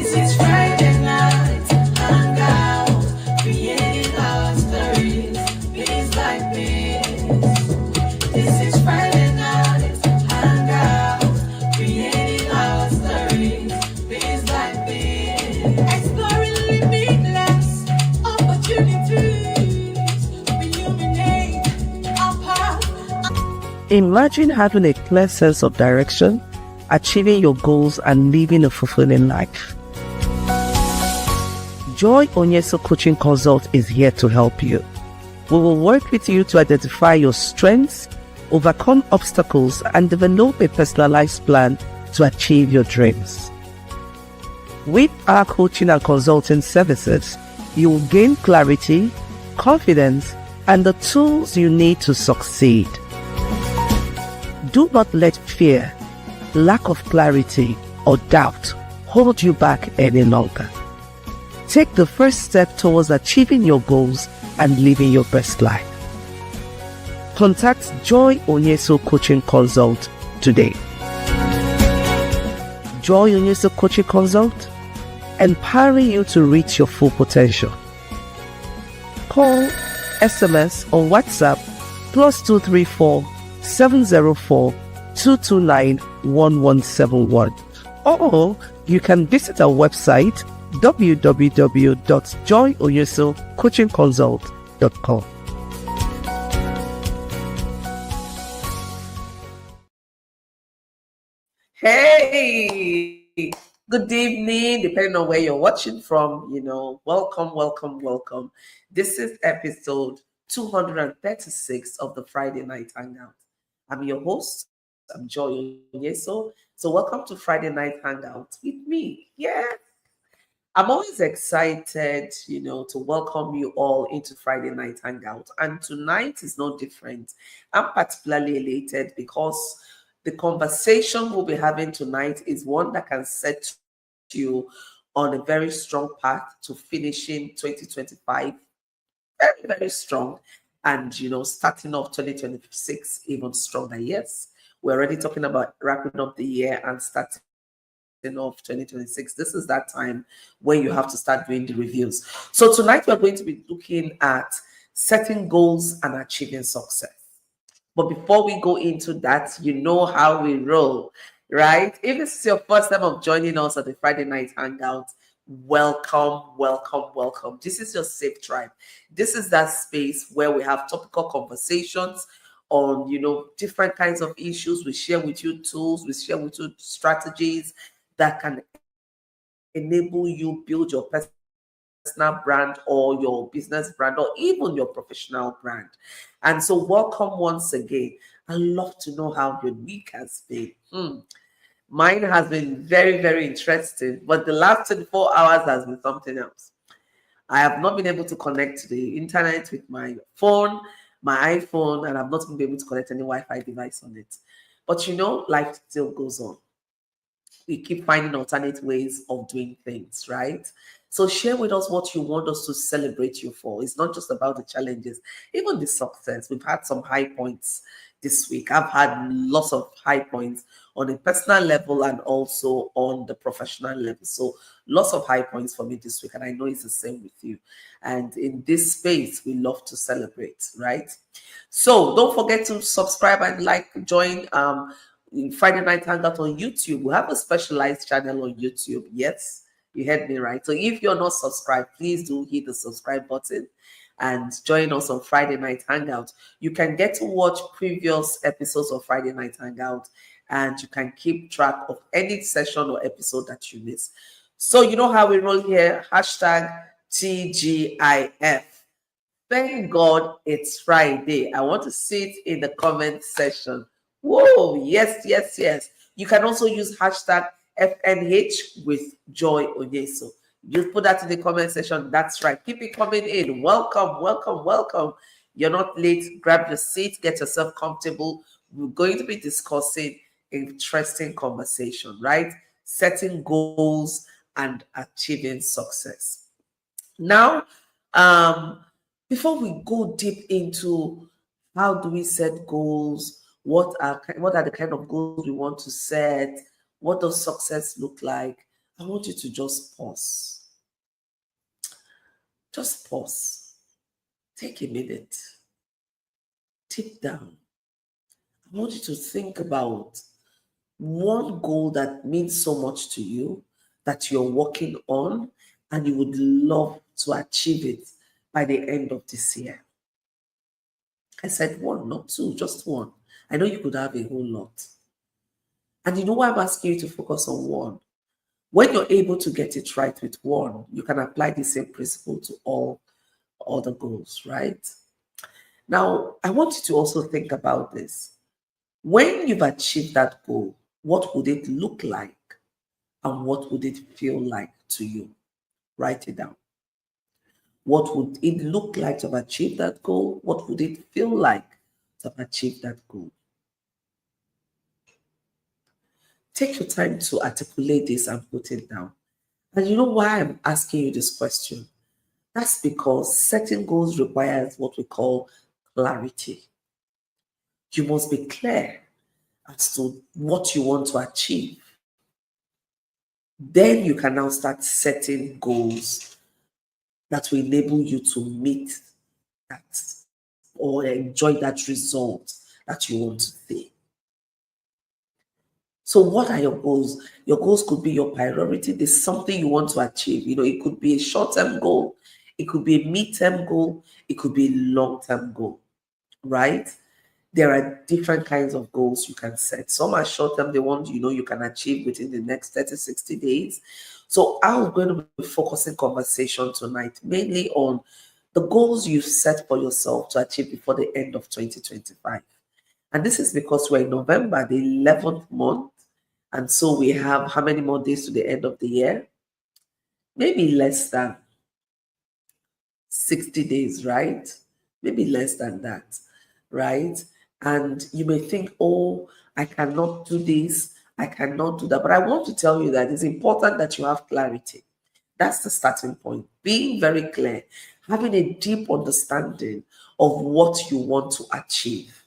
This is Friday Night Hangout, creating our stories, piece by piece. This is Friday Night Hangout, creating our stories, piece by piece. Exploring limitless opportunities, illuminate our path. Imagine having a clear sense of direction, achieving your goals, and living a fulfilling life. Joy Onyeso Coaching Consult is here to help you. We will work with you to identify your strengths, overcome obstacles, and develop a personalized plan to achieve your dreams. With our coaching and consulting services, you will gain clarity, confidence, and the tools you need to succeed. Do not let fear, lack of clarity, or doubt hold you back any longer. Take the first step towards achieving your goals and living your best life. Contact Joy Onyeso Coaching Consult today. Joy Onyeso Coaching Consult, empowering you to reach your full potential. Call, SMS, or WhatsApp +234 704 229 1171, or you can visit our website www.joyonyesocoachingconsult.com. Hey, good evening, depending on where you're watching from. Welcome. This is episode 236 of the Friday Night Hangout. I'm your host. I'm Joy Onyeso. So welcome to Friday Night Hangout with me. Yeah. I'm always excited, to welcome you all into Friday Night Hangout. And tonight is no different. I'm particularly elated because the conversation we'll be having tonight is one that can set you on a very strong path to finishing 2025 very, very strong. And, starting off 2026 even stronger. Yes, we're already talking about wrapping up the year and starting of 2026. This is that time when you have to start doing the reviews. So tonight we're going to be looking at setting goals and achieving success. But before we go into that, you know how we roll, right? If this is your first time of joining us at the Friday Night Hangout, welcome. This is your safe tribe. This is that space where we have topical conversations on, different kinds of issues. We share with you tools, we share with you strategies that can enable you build your personal brand or your business brand or even your professional brand. And so welcome once again. I love to know how your week has been. Mine has been very, very interesting, but the last 24 hours has been something else. I have not been able to connect to the internet with my phone, my iPhone, and I've not been able to connect any Wi-Fi device on it. But life still goes on. We keep finding alternate ways of doing things, right? So share with us what you want us to celebrate you for. It's not just about the challenges, even the success. We've had some high points this week. I've had lots of high points on a personal level and also on the professional level. So lots of high points for me this week, and I know it's the same with you. And in this space, we love to celebrate, right? So don't forget to subscribe and join Friday Night Hangout on YouTube. We have a specialized channel on YouTube. Yes, you heard me right. So if you're not subscribed, please do hit the subscribe button and join us on Friday Night Hangout. You can get to watch previous episodes of Friday Night Hangout, and you can keep track of any session or episode that you miss. So you know how we roll here. #TGIF. Thank God it's Friday. I want to see it in the comment section. Whoa, yes. You can also use #FNH with Joy Onyeso. You put that in the comment section. That's right. Keep it coming in. Welcome. You're not late. Grab your seat. Get yourself comfortable. We're going to be discussing interesting conversation, right? Setting goals and achieving success. Now, before we go deep into how do we set goals, what are the kind of goals we want to set, what does success look like, I want you to just pause. Just pause. Take a minute. Deep down. I want you to think about one goal that means so much to you that you're working on and you would love to achieve it by the end of this year. I said one, not two, just one. I know you could have a whole lot. And you know why I'm asking you to focus on one? When you're able to get it right with one, you can apply the same principle to all other goals, right? Now, I want you to also think about this. When you've achieved that goal, what would it look like and what would it feel like to you? Write it down. What would it look like to have achieved that goal? What would it feel like to have achieved that goal? Take your time to articulate this and put it down. And you know why I'm asking you this question? That's because setting goals requires what we call clarity. You must be clear as to what you want to achieve. Then you can now start setting goals that will enable you to meet that or enjoy that result that you want to see. So, what are your goals? Your goals could be your priority. There's something you want to achieve. It could be a short term goal, it could be a mid term goal, it could be a long term goal, right? There are different kinds of goals you can set. Some are short term, the ones you can achieve within the next 30, 60 days. So, I'm going to be focusing conversation tonight mainly on the goals you've set for yourself to achieve before the end of 2025. And this is because we're in November, the 11th month. And so we have how many more days to the end of the year? Maybe less than 60 days, right? Maybe less than that, right? And you may think, oh, I cannot do this, I cannot do that. But I want to tell you that it's important that you have clarity. That's the starting point. Being very clear, having a deep understanding of what you want to achieve.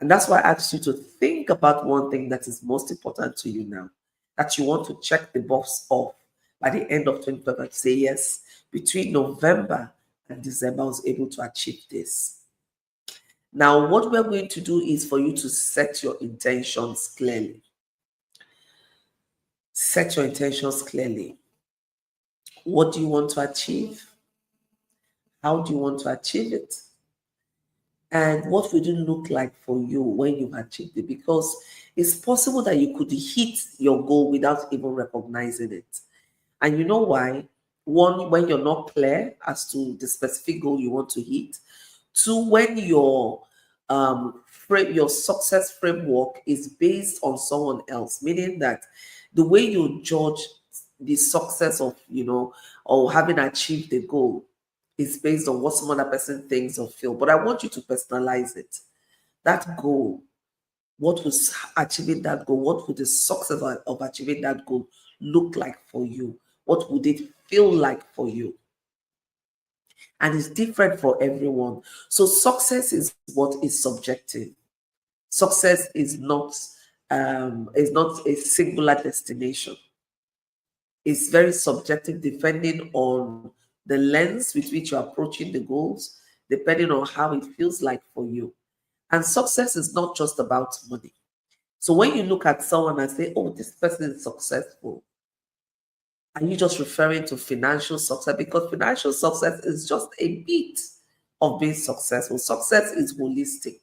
And that's why I asked you to think about one thing that is most important to you now, that you want to check the box off by the end of 2025 to say, yes, between November and December, I was able to achieve this. Now, what we're going to do is for you to set your intentions clearly. Set your intentions clearly. What do you want to achieve? How do you want to achieve it? And what would it look like for you when you've achieved it? Because it's possible that you could hit your goal without even recognizing it. And you know why? One, when you're not clear as to the specific goal you want to hit. Two, when your success framework is based on someone else, meaning that the way you judge the success of, or having achieved the goal is based on what some other person thinks or feel. But I want you to personalize it. That goal, what was achieving that goal? What would the success of achieving that goal look like for you? What would it feel like for you? And it's different for everyone. So success is what is subjective. Success is not a singular destination. It's very subjective depending on the lens with which you're approaching the goals, depending on how it feels like for you. And success is not just about money. So when you look at someone and say, oh, this person is successful, are you just referring to financial success? Because financial success is just a bit of being successful. Success is holistic.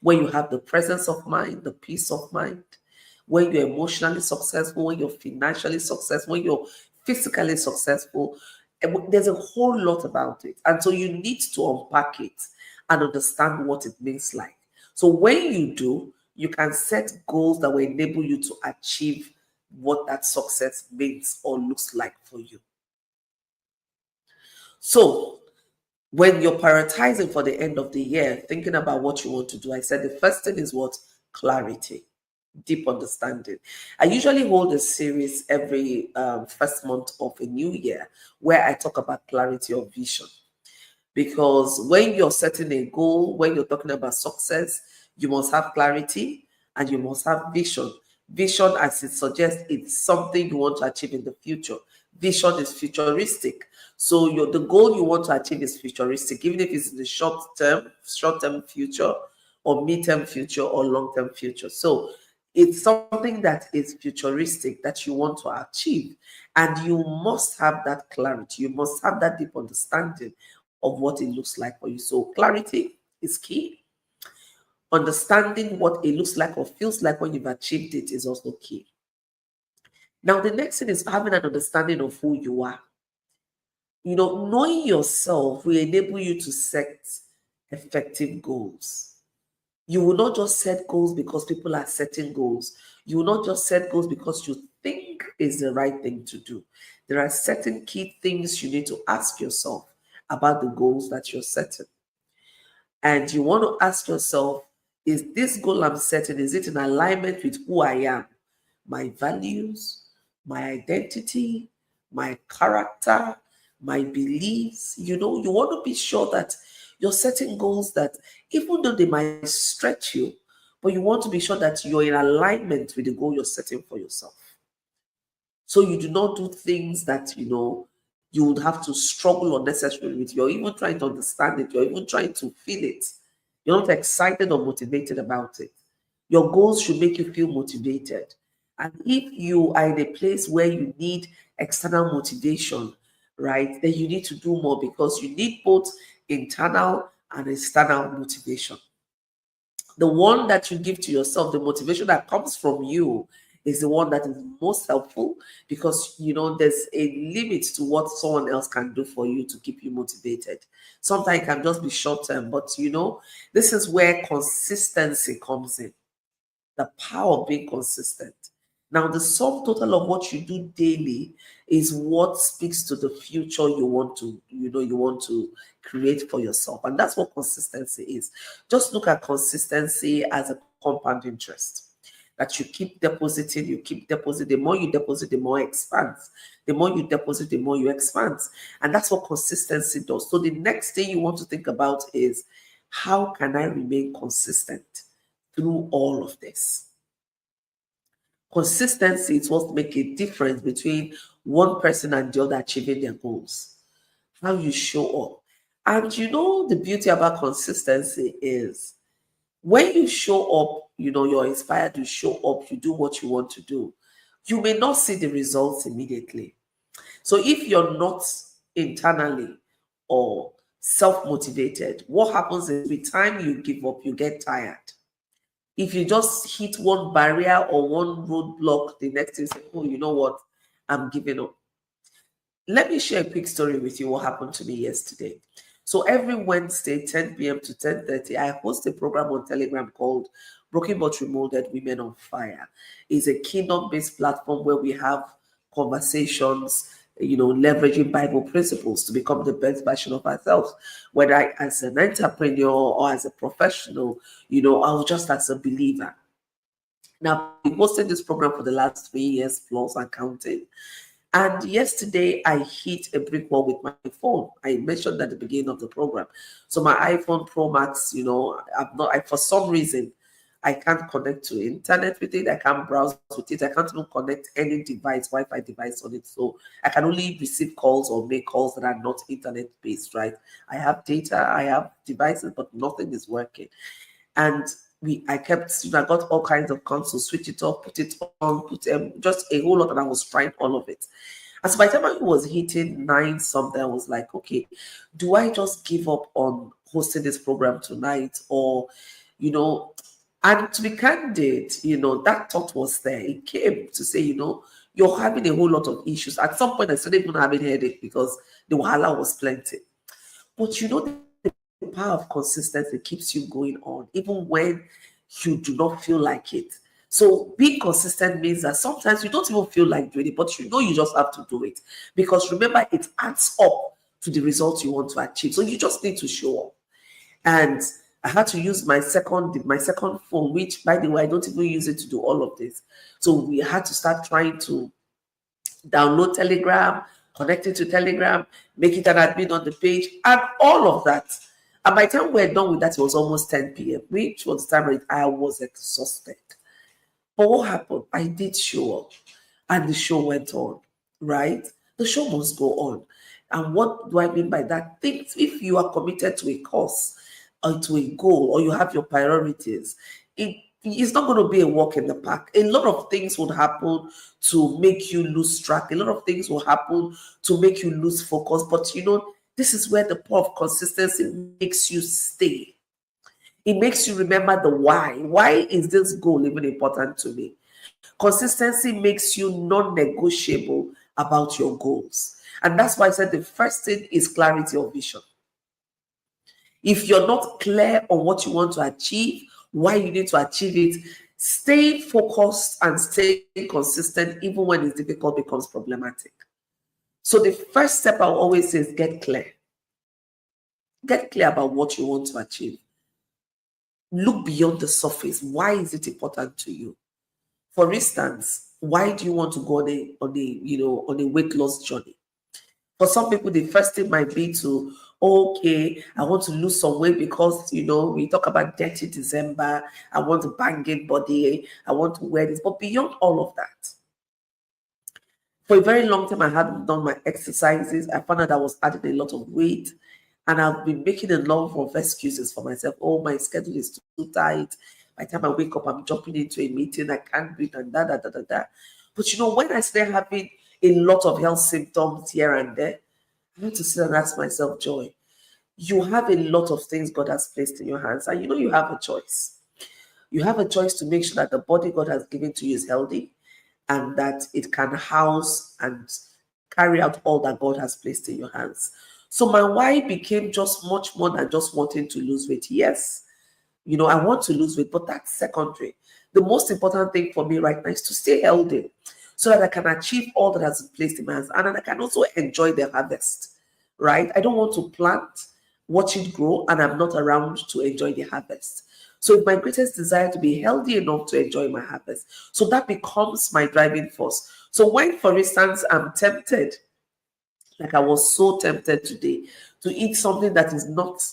When you have the presence of mind, the peace of mind, when you're emotionally successful, when you're financially successful, when you're physically successful, there's a whole lot about it. And so you need to unpack it and understand what it means like. So when you do, you can set goals that will enable you to achieve what that success means or looks like for you. So when you're prioritizing for the end of the year, thinking about what you want to do, I said the first thing is what? Clarity, deep understanding. I usually hold a series every first month of a new year where I talk about clarity of vision. Because when you're setting a goal, when you're talking about success, you must have clarity and you must have vision. Vision, as it suggests, it's something you want to achieve in the future. Vision is futuristic. So the goal you want to achieve is futuristic, even if it's in the short term future, or mid-term future, or long-term future. So it's something that is futuristic that you want to achieve. And you must have that clarity. You must have that deep understanding of what it looks like for you. So clarity is key. Understanding what it looks like or feels like when you've achieved it is also key. Now, the next thing is having an understanding of who you are. Knowing yourself will enable you to set effective goals. You will not just set goals because people are setting goals. You will not just set goals because you think is the right thing to do. There are certain key things you need to ask yourself about the goals that you're setting. And you want to ask yourself, is this goal I'm setting, is it in alignment with who I am? My values, my identity, my character, my beliefs. You want to be sure that you're setting goals that, even though they might stretch you, but you want to be sure that you're in alignment with the goal you're setting for yourself. So you do not do things that, you would have to struggle unnecessarily with. You're even trying to understand it. You're even trying to feel it. You're not excited or motivated about it. Your goals should make you feel motivated. And if you are in a place where you need external motivation, right, then you need to do more, because you need both internal and external motivation. The one that you give to yourself, the motivation that comes from you, is the one that is most helpful, because there's a limit to what someone else can do for you to keep you motivated. Sometimes it can just be short term, but this is where consistency comes in. The power of being consistent. Now, the sum total of what you do daily is what speaks to the future you want to create for yourself. And that's what consistency is. Just look at consistency as a compound interest. That you keep depositing. The more you deposit, the more it expands. The more you deposit, the more you expand. And that's what consistency does. So the next thing you want to think about is, how can I remain consistent through all of this? Consistency is what makes a difference between one person and the other achieving their goals. How you show up. And the beauty about consistency is, when you show up, you're inspired, you show up, you do what you want to do, you may not see the results immediately. So if you're not internally or self-motivated, what happens is, with time you give up, you get tired. If you just hit one barrier or one roadblock, the next thing you say, oh, you know what, I'm giving up. Let me share a quick story with you, what happened to me yesterday. So every Wednesday, 10 p.m. to 10:30, I host a program on Telegram called Broken But Remolded Women on Fire. It's a kingdom-based platform where we have conversations, leveraging Bible principles to become the best version of ourselves, whether as an entrepreneur or as a professional, or just as a believer. Now, I've been hosting this program for the last 3 years plus and counting. And yesterday, I hit a brick wall with my phone. I mentioned at the beginning of the program. So my iPhone Pro Max, for some reason, I can't connect to internet with it. I can't browse with it. I can't even connect any device, Wi-Fi device on it. So I can only receive calls or make calls that are not internet-based, right? I have data, I have devices, but nothing is working. And I got all kinds of consoles, switch it off, put it on, just a whole lot, and I was trying all of it. And so by the time I was hitting 9 something, I was like, okay, do I just give up on hosting this program tonight? Or, and to be candid, that thought was there. It came to say, you're having a whole lot of issues. At some point, I started even having headache because the wahala was plenty. But the power of consistency keeps you going on, even when you do not feel like it. So being consistent means that sometimes you don't even feel like doing it, but you just have to do it. Because remember, it adds up to the results you want to achieve. So you just need to show up. And I had to use my second phone, which, by the way, I don't even use it to do all of this. So we had to start trying to download Telegram, connect it to Telegram, make it an admin on the page, and all of that. And by the time we're done with that, it was almost 10 p.m., which was the time I was exhausted. But what happened? I did show up and the show went on, right? The show must go on. And what do I mean by that? Think if you are committed to a cause or to a goal, or you have your priorities, it's not going to be a walk in the park. A lot of things would happen to make you lose track. A lot of things will happen to make you lose focus. But this is where the power of consistency makes you stay. It makes you remember the why. Why is this goal even important to me? Consistency makes you non-negotiable about your goals. And that's why I said the first thing is clarity of vision. If you're not clear on what you want to achieve, why you need to achieve it, staying focused and staying consistent, even when it's difficult, becomes problematic. So the first step I always say is get clear. Get clear about what you want to achieve. Look beyond the surface. Why is it important to you? For instance, why do you want to go on a weight loss journey? For some people, the first thing might be to, okay, I want to lose some weight because, we talk about dirty December. I want to bang in body. I want to wear this. But beyond all of that, for a very long time, I hadn't done my exercises. I found out I was adding a lot of weight. And I've been making a lot of excuses for myself. Oh, my schedule is too tight. By the time I wake up, I'm jumping into a meeting. I can't breathe and da. But when I start having a lot of health symptoms here and there, I need to sit and ask myself, Joy, you have a lot of things God has placed in your hands. And you have a choice. You have a choice to make sure that the body God has given to you is healthy and that it can house and carry out all that God has placed in your hands. So my why became just much more than just wanting to lose weight. Yes, I want to lose weight, but that's secondary. The most important thing for me right now is to stay healthy so that I can achieve all that has been placed in my hands and I can also enjoy the harvest, right? I don't want to plant, watch it grow, and I'm not around to enjoy the harvest. So it's my greatest desire to be healthy enough to enjoy my harvest. So that becomes my driving force. So when, for instance, I'm tempted, like I was so tempted today to eat something that is not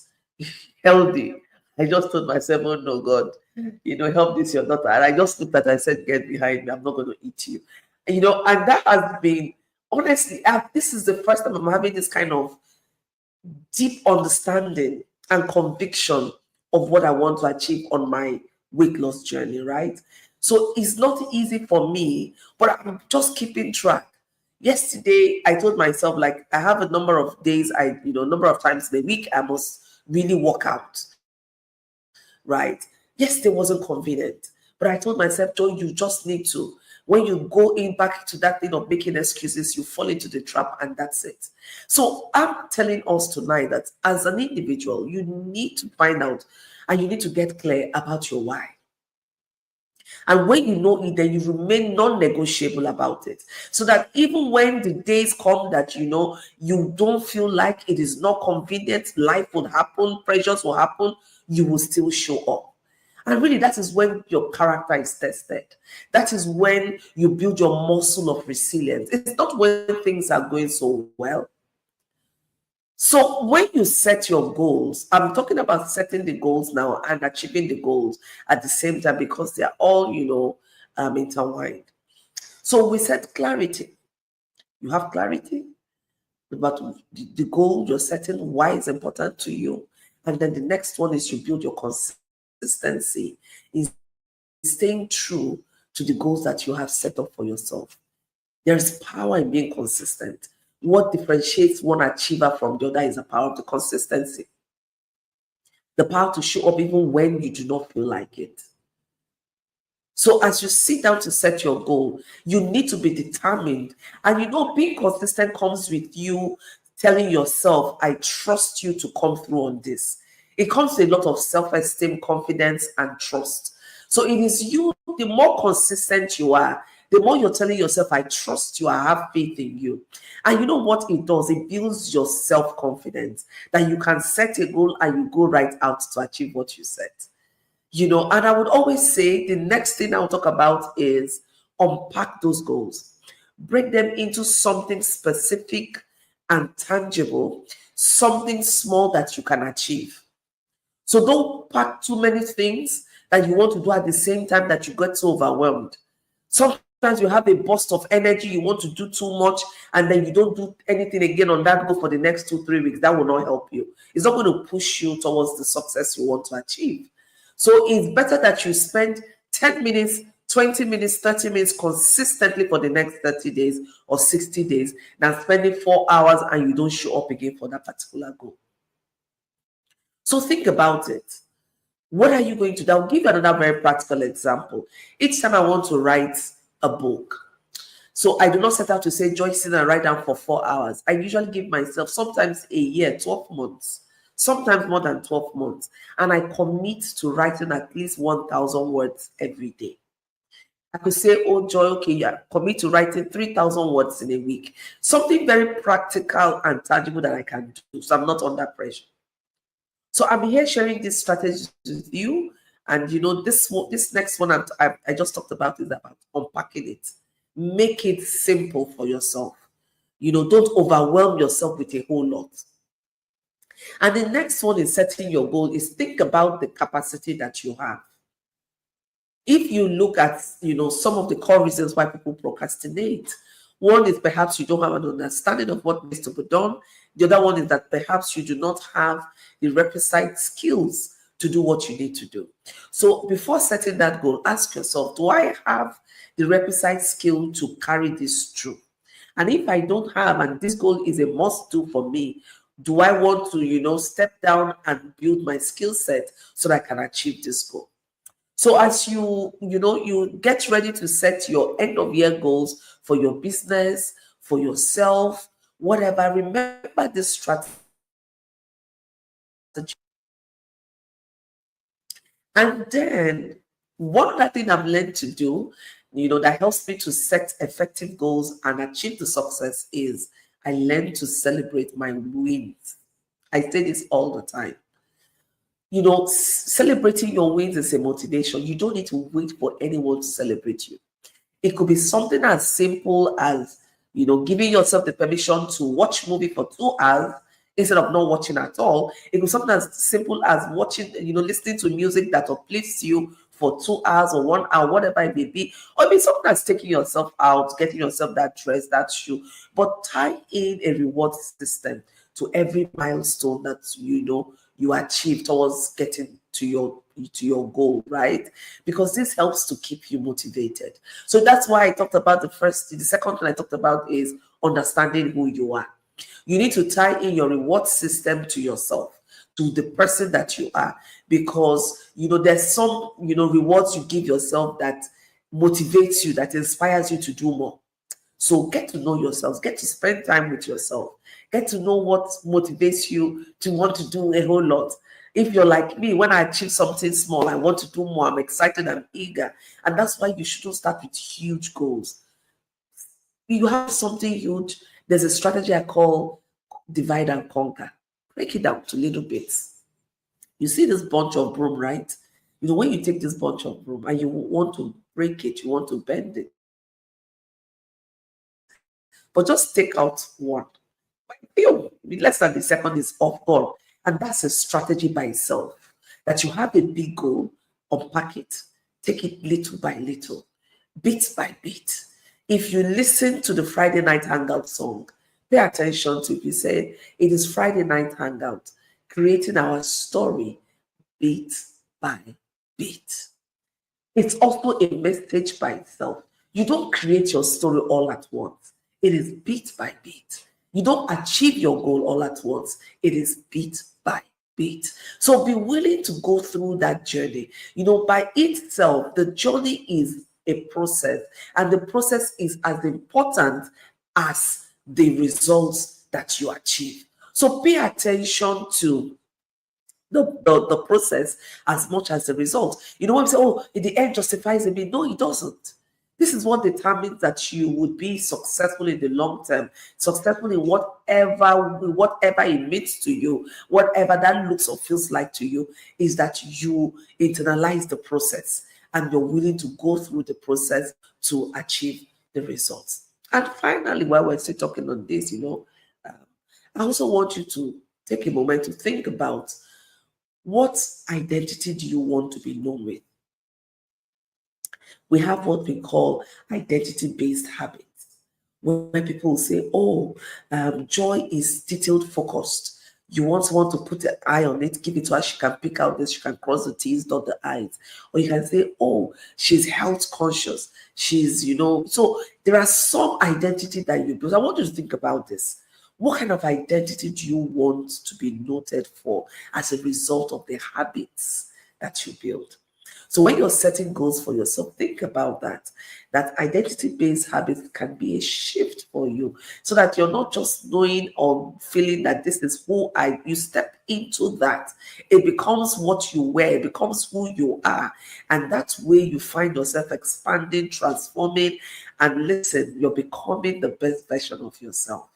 healthy, I just told myself, oh no, God, help this your daughter. And I just looked at her and said, get behind me. I'm not going to eat you. And that has been, honestly, this is the first time I'm having this kind of deep understanding and conviction of what I want to achieve on my weight loss journey, right? So it's not easy for me, but I'm just keeping track. Yesterday, I told myself, like, I have a number of days, number of times in a week, I must really work out, right? Yesterday wasn't convenient, but I told myself, Joe, you just need to. When you go in back to that thing of making excuses, you fall into the trap and that's it. So I'm telling us tonight that as an individual, you need to find out and you need to get clear about your why. And when you know it, then you remain non-negotiable about it. So that even when the days come that you don't feel like it is not convenient, life will happen, pressures will happen, you will still show up. And really, that is when your character is tested. That is when you build your muscle of resilience. It's not when things are going so well. So when you set your goals, I'm talking about setting the goals now and achieving the goals at the same time because they are all, intertwined. So we set clarity. You have clarity about the goal you're setting, why it's important to you. And then the next one is you build your consistency in staying true to the goals that you have set up for yourself. There's power in being consistent. What differentiates one achiever from the other is the power of the consistency. The power to show up even when you do not feel like it. So as you sit down to set your goal, you need to be determined. And being consistent comes with you telling yourself, I trust you to come through on this. It comes with a lot of self-esteem, confidence, and trust. So it is you, the more consistent you are, the more you're telling yourself, I trust you, I have faith in you. And you know what it does? It builds your self-confidence that you can set a goal and you go right out to achieve what you set. And I would always say the next thing I'll talk about is unpack those goals. Break them into something specific and tangible, something small that you can achieve. So don't pack too many things that you want to do at the same time that you get so overwhelmed. Sometimes you have a burst of energy, you want to do too much, and then you don't do anything again on that goal for the next 2-3 weeks. That will not help you. It's not going to push you towards the success you want to achieve. So it's better that you spend 10 minutes, 20 minutes, 30 minutes consistently for the next 30 days or 60 days than spending 4 hours and you don't show up again for that particular goal. So think about it. What are you going to do? I'll give you another very practical example. Each time I want to write a book, so I do not set out to say, Joyce, and write down for 4 hours. I usually give myself sometimes a year, 12 months, sometimes more than 12 months. And I commit to writing at least 1,000 words every day. I could say, oh, Joy, okay, yeah, commit to writing 3,000 words in a week. Something very practical and tangible that I can do. So I'm not under pressure. So I'm here sharing this strategy with you. And, you know, this next one I just talked about is about unpacking it. Make it simple for yourself. You know, don't overwhelm yourself with a whole lot. And the next one in setting your goal is think about the capacity that you have. If you look at, you know, some of the core reasons why people procrastinate, one is perhaps you don't have an understanding of what needs to be done. The other one is that perhaps you do not have the requisite skills to do what you need to do. So before setting that goal, ask yourself, do I have the requisite skill to carry this through? And if I don't have, and this goal is a must do for me, do I want to, you know, step down and build my skill set so that I can achieve this goal? So as you get ready to set your end of year goals for your business, for yourself, whatever, remember this strategy. And then one other thing I've learned to do, you know, that helps me to set effective goals and achieve the success is I learn to celebrate my wins. I say this all the time. You know, celebrating your wins is a motivation. You don't need to wait for anyone to celebrate you. It could be something as simple as, you know, giving yourself the permission to watch movie for 2 hours instead of not watching at all. It could be something as simple as watching, you know, listening to music that uplifts you for 2 hours or 1 hour, whatever it may be. Or maybe something that's taking yourself out, getting yourself that dress, that shoe. But tie in a reward system to every milestone that, you know, you achieve towards getting to your goal, right? Because this helps to keep you motivated. So that's why I talked about the second thing I talked about is understanding who you are. You need to tie in your reward system to yourself, to the person that you are, because, you know, there's some, you know, rewards you give yourself that motivates you, that inspires you to do more. So get to know yourselves, get to spend time with yourself, get to know what motivates you to want to do a whole lot. If you're like me, when I achieve something small, I want to do more, I'm excited, I'm eager. And that's why you shouldn't start with huge goals. You have something huge, there's a strategy I call divide and conquer. Break it down to little bits. You see this bunch of broom, right? You know, when you take this bunch of broom and you want to break it, you want to bend it, but just take out one. Less than the second is off gone. And that's a strategy by itself. That you have a big goal, unpack it, take it little by little, bit by bit. If you listen to the Friday Night Hangout song, pay attention to it. You say, it is Friday Night Hangout, creating our story bit by bit. It's also a message by itself. You don't create your story all at once. It is bit by bit. You don't achieve your goal all at once. It is bit by bit. So be willing to go through that journey. You know, by itself, the journey is a process, and the process is as important as the results that you achieve. So pay attention to the process as much as the result. You know, when we say, oh, the end justifies the means. No, it doesn't. This is what determines that you would be successful in the long term, successful in whatever it means to you, whatever that looks or feels like to you, is that you internalize the process and you're willing to go through the process to achieve the results. And finally, while we're still talking on this, you know, I also want you to take a moment to think about what identity do you want to be known with? We have what we call identity-based habits, where people say, oh, joy is detailed focused. You want someone to put an eye on it, give it to her, she can pick out this, she can cross the T's, dot the I's. Or you can say, oh, she's health conscious. She's, so there are some identity that you build. I want you to think about this. What kind of identity do you want to be noted for as a result of the habits that you build? So when you're setting goals for yourself, think about that. That identity-based habits can be a shift for you, so that you're not just knowing or feeling that this is who you step into that. It becomes what you wear, it becomes who you are. And that's where you find yourself expanding, transforming, and listen, you're becoming the best version of yourself.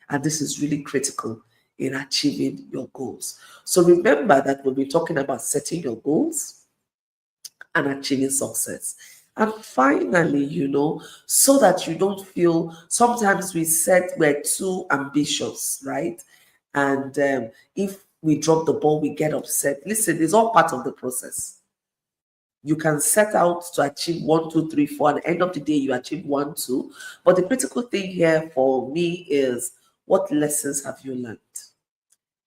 And this is really critical in achieving your goals. So remember that we'll be talking about setting your goals and achieving success. And finally, so that you don't feel, sometimes we said we're too ambitious, right? And if we drop the ball, we get upset. Listen, it's all part of the process. You can set out to achieve 1, 2, 3, 4, and at the end of the day, you achieve 1, 2. But the critical thing here for me is, what lessons have you learned?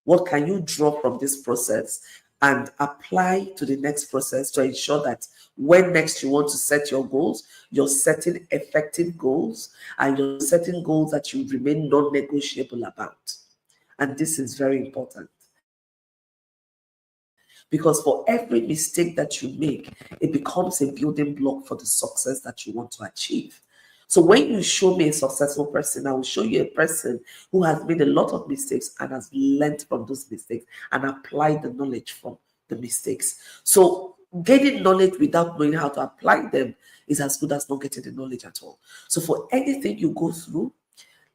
What can you draw from this process and apply to the next process to ensure that when next you want to set your goals, you're setting effective goals and you're setting goals that you remain non-negotiable about. And this is very important. Because for every mistake that you make, it becomes a building block for the success that you want to achieve. So when you show me a successful person, I will show you a person who has made a lot of mistakes and has learned from those mistakes and applied the knowledge from the mistakes. So getting knowledge without knowing how to apply them is as good as not getting the knowledge at all. So for anything you go through,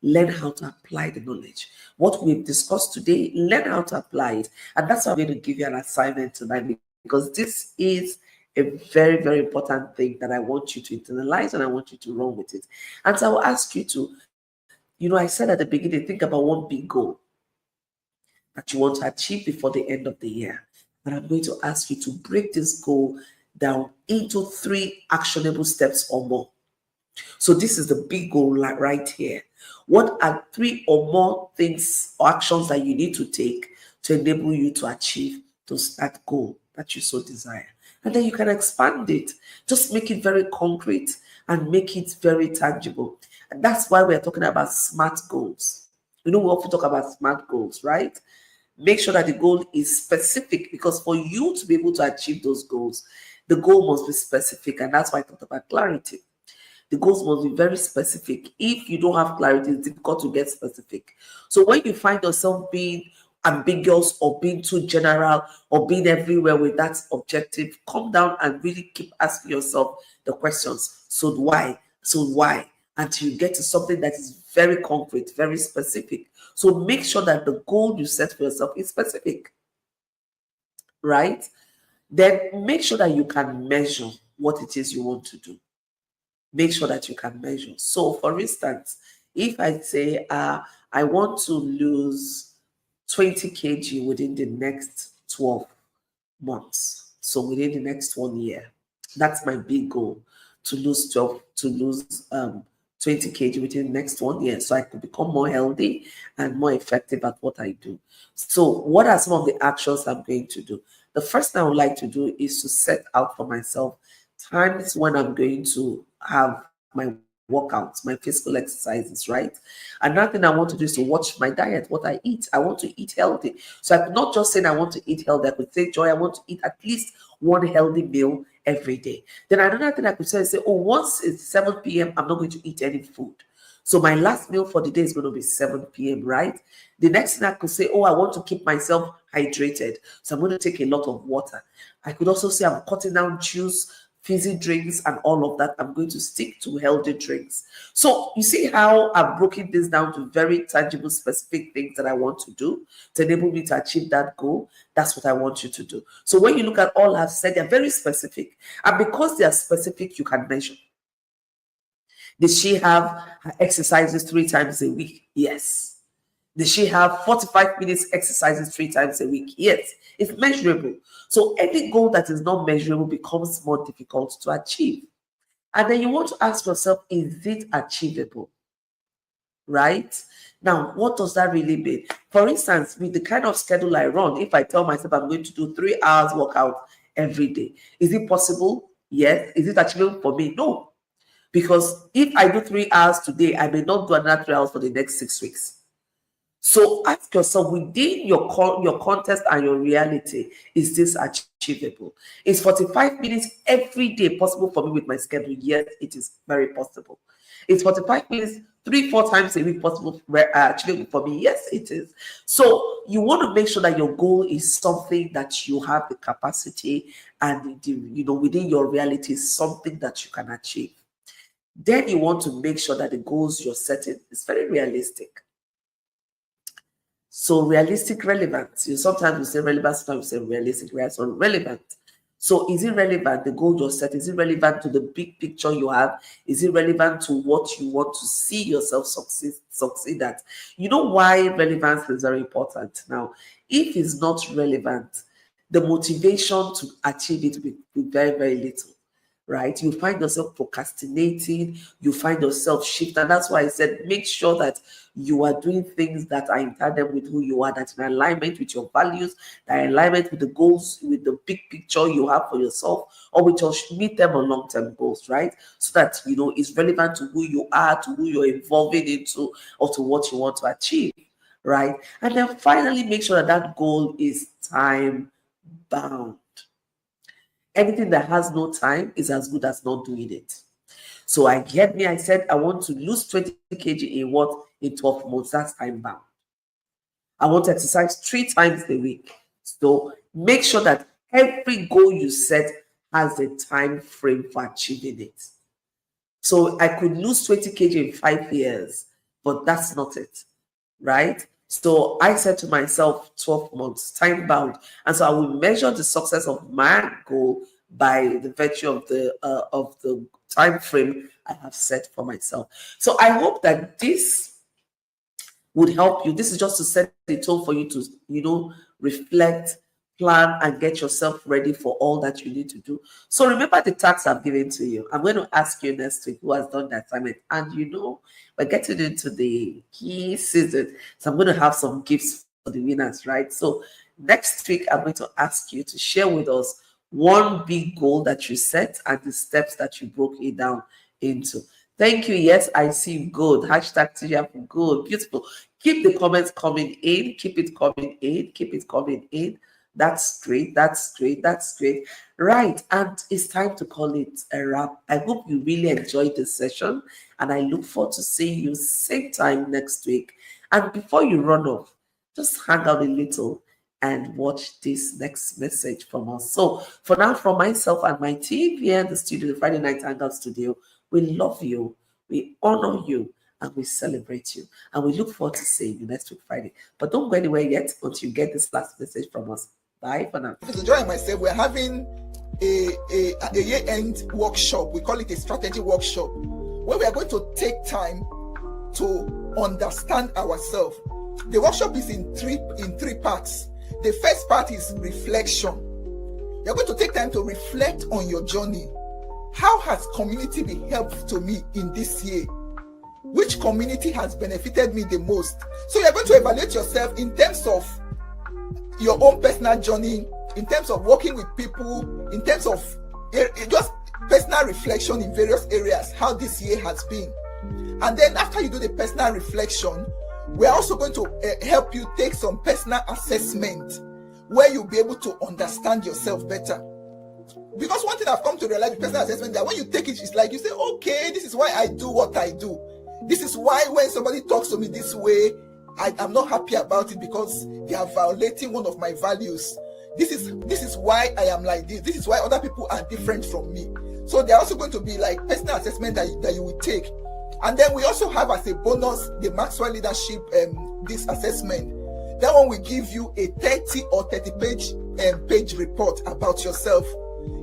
learn how to apply the knowledge. What we've discussed today, learn how to apply it. And that's why I'm going to give you an assignment tonight, because this is a very, very important thing that I want you to internalize and I want you to run with it. And so I will ask you to, I said at the beginning, think about one big goal that you want to achieve before the end of the year. And I'm going to ask you to break this goal down into 3 actionable steps or more. So this is the big goal right here. What are 3 or more things or actions that you need to take to enable you to achieve that goal that you so desire? And then you can expand it. Just make it very concrete and make it very tangible. And that's why we're talking about SMART goals. We often talk about SMART goals, right? Make sure that the goal is specific, because for you to be able to achieve those goals, the goal must be specific. And that's why I talked about clarity. The goals must be very specific. If you don't have clarity, it's difficult to get specific. So when you find yourself being ambiguous or being too general or being everywhere with that objective, come down and really keep asking yourself the questions. So why? Until you get to something that is very concrete, very specific. So make sure that the goal you set for yourself is specific, right? Then make sure that you can measure what it is you want to do. Make sure that you can measure. So for instance, if I say I want to lose 20 kg within the next 12 months, so within the next 1 year, that's my big goal, to lose 20 kg within the next 1 year, so I could become more healthy and more effective at what I do. So what are some of the actions I'm going to do? The first thing I would like to do is to set out for myself times when I'm going to have my workouts, my physical exercises, right? Another thing I want to do is to watch my diet, what I eat. I want to eat healthy. So I could not just say I want to eat healthy. I could say, Joy, I want to eat at least 1 healthy meal every day. Then another thing I could say, once it's 7 p.m., I'm not going to eat any food. So my last meal for the day is going to be 7 p.m., right? The next thing I could say, I want to keep myself hydrated. So I'm going to take a lot of water. I could also say I'm cutting down juice, fizzy drinks, and all of that. I'm going to stick to healthy drinks. So you see how I've broken this down to very tangible, specific things that I want to do to enable me to achieve that goal. That's what I want you to do. So when you look at all I've said, they're very specific. And because they are specific, you can measure. Did she have her exercises 3 times a week? Yes. Did she have 45 minutes exercises 3 times a week? Yes. It's measurable. So any goal that is not measurable becomes more difficult to achieve. And then you want to ask yourself, is it achievable? Right? Now, what does that really mean? For instance, with the kind of schedule I run, if I tell myself I'm going to do 3 hours workout every day, is it possible? Yes. Is it achievable for me? No. Because if I do 3 hours today, I may not do another 3 hours for the next 6 weeks. So ask yourself, within your context and your reality, is this achievable? Is 45 minutes every day possible for me with my schedule? Yes, it is very possible. Is 45 minutes 3-4 times a week possible achievable for me? Yes, it is. So you want to make sure that your goal is something that you have the capacity and within your reality is something that you can achieve. Then you want to make sure that the goals you're setting is very realistic. So realistic relevance. Sometimes we say relevant, sometimes we say realistic, right? So relevant. So is it relevant, the goal you're set? Is it relevant to the big picture you have? Is it relevant to what you want to see yourself succeed at? You know why relevance is very important. Now, if it's not relevant, the motivation to achieve it will be very, very little. Right? You find yourself procrastinating, you find yourself shift. And that's why I said, make sure that you are doing things that are in tandem with who you are, that's in alignment with your values, that are in alignment with the goals, with the big picture you have for yourself, or with your mid-term or long-term goals, right? So that, it's relevant to who you are, to who you're evolving into, or to what you want to achieve, right? And then finally, make sure that goal is time-bound. Anything that has no time is as good as not doing it. So I said I want to lose 20 kg in 12 months. That's time bound. I want to exercise 3 times a week. So make sure that every goal you set has a time frame for achieving it. So I could lose 20 kg in 5 years, but that's not it, right? So I said to myself, 12 months, time bound. And so I will measure the success of my goal by the virtue of the time frame I have set for myself. So I hope that this would help you. This is just to set the tone for you to, reflect, plan, and get yourself ready for all that you need to do. So remember the tasks I've given to you. I'm going to ask you next week who has done the assignment. And we're getting into the key season. So I'm going to have some gifts for the winners, right? So next week, I'm going to ask you to share with us one big goal that you set and the steps that you broke it down into. Thank you. Yes, I see good. Hashtag TGF good. Beautiful. Keep the comments coming in. Keep it coming in. Keep it coming in. That's great. That's great. That's great. Right. And it's time to call it a wrap. I hope you really enjoyed this session. And I look forward to seeing you same time next week. And before you run off, just hang out a little and watch this next message from us. So for now, from myself and my team here in the studio, the Friday Night Hangout studio, we love you, we honor you, and we celebrate you. And we look forward to seeing you next week, Friday. But don't go anywhere yet until you get this last message from us. Bye for now. Joy and myself, we're having a year-end workshop. We call it a strategy workshop, where we are going to take time to understand ourselves. The workshop is in three parts. The first part is reflection. You're going to take time to reflect on your journey. How has community been helpful to me in this year? Which community has benefited me the most? So you're going to evaluate yourself in terms of your own personal journey, in terms of working with people, in terms of just personal reflection in various areas, how this year has been. And then after you do the personal reflection, we're also going to help you take some personal assessment where you'll be able to understand yourself better. Because one thing I've come to realize with personal assessment, that when you take it, it's like you say, okay, this is why I do what I do. This is why when somebody talks to me this way, I'm not happy about it because they are violating one of my values. This is why I am like this. This is why other people are different from me. So they're also going to be like personal assessment that you will take. And then we also have as a bonus the Maxwell Leadership this assessment. That one will give you a 30 or 30 page report about yourself.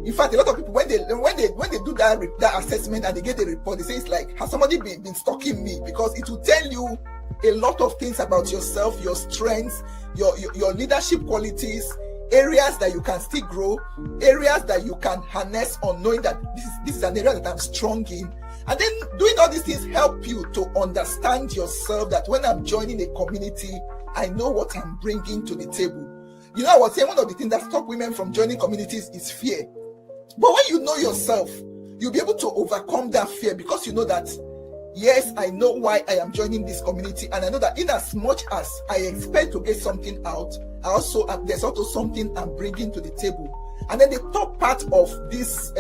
In fact, a lot of people when they do that assessment and they get the report, they say it's like, has somebody been stalking me? Because it will tell you a lot of things about yourself, your strengths, your leadership qualities, areas that you can still grow, areas that you can harness on knowing that this is an area that I'm strong in. And then doing all these things help you to understand yourself, that when I'm joining a community, I know what I'm bringing to the table. You know, I was saying one of the things that stop women from joining communities is fear. But when you know yourself, you'll be able to overcome that fear, because you know that, yes, I know why I am joining this community, and I know that in as much as I expect to get something out, there's also something I'm bringing to the table. And then the top part of this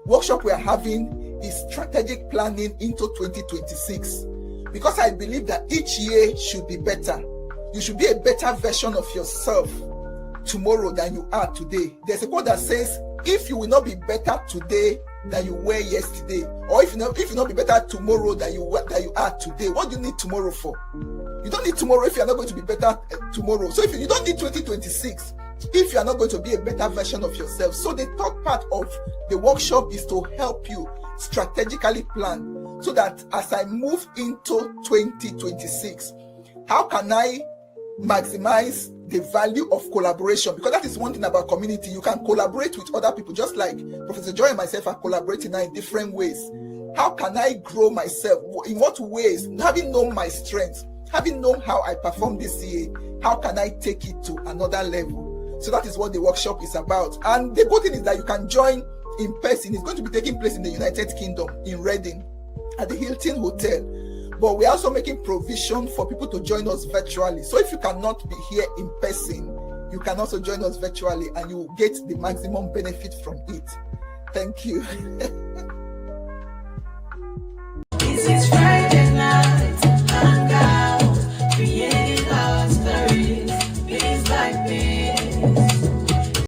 workshop we are having is strategic planning into 2026, because I believe that each year should be better. You should be a better version of yourself tomorrow than you are today. There's a quote that says, if you will not be better today than you were yesterday, or if you not be better tomorrow than you are today, what do you need tomorrow for? You don't need tomorrow if you're not going to be better tomorrow. So if you don't need 2026 if you are not going to be a better version of yourself. So the third part of the workshop is to help you strategically plan, so that as I move into 2026, how can I maximize the value of collaboration? Because that is one thing about community. You can collaborate with other people, just like Professor Joy and myself are collaborating now in different ways. How can I grow myself? In what ways? Having known my strengths, having known how I perform this year, how can I take it to another level? So that is what the workshop is about. And the good thing is that you can join in person. It's going to be taking place in the United Kingdom, in Reading, at the Hilton Hotel. But we're also making provision for people to join us virtually. So if you cannot be here in person, you can also join us virtually, and you will get the maximum benefit from it. Thank you. This is Friday.